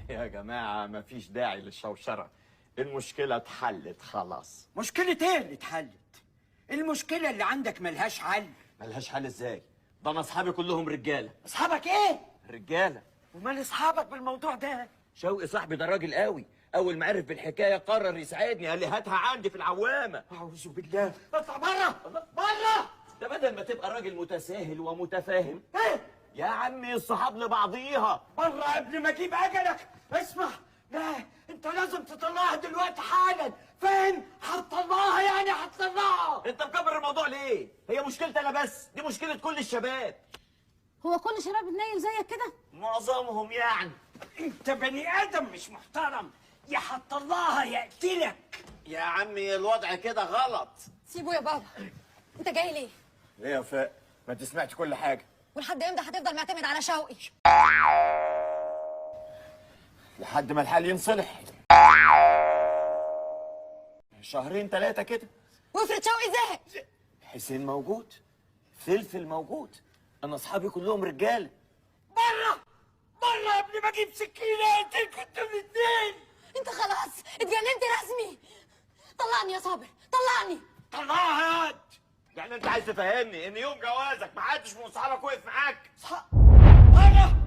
يا جماعة مفيش داعي للشوشرة، المشكلة اتحلت خلاص. مشكلة ايه اللي اتحلت؟ المشكلة اللي عندك ملهاش حل. ملهاش حل ازاي؟ ده انا اصحابي كلهم رجالة. اصحابك ايه؟ رجالة. ومال اصحابك بالموضوع ده؟ شوقي صاحبي ده راجل قوي، اول ما عرف بالحكاية قرر يساعدني، قال لي هاتها عندي في العوامة. اعوذ بالله، اطلع بره بره. ده بدل ما تبقى راجل متساهل ومتفاهم. ايه؟ يا عمي الصحاب لبعضيها. بره قبل ما اجيب اجلك. اسمع، لا انت لازم تطلعها دلوقتي حالا. فاهم؟ هتطلعها يعني هتطلعها. انت مكبر الموضوع ليه؟ هي مشكلتي انا بس، دي مشكلة كل الشباب. هو كل شباب بتنيل زيك كده؟ معظمهم يعني. انت بني ادم مش محترم، يا هتطلعها يا اقتلك. يا عمي الوضع كده غلط. سيبه يا بابا. انت جاي ليه؟ ليه يا وفاء؟ ما انت سمعت كل حاجة. ولحد امتى هتفضل معتمد على شوقي؟ لحد ما الحال ينصلح. شهرين ثلاثة كده. وافرض شوقي زهق؟ حسين موجود، فلفل موجود، انا اصحابي كلهم رجالة. بره بره قبل ما اجيب سكينه اقتلكوا انتوا الاثنين. انت خلاص اتجننت رسمي. طلعني يا صابر، طلعني. طلعها يا يعني انت عايز تفهمني ان يوم جوازك محدش من اصحابك وقف معاك؟ بره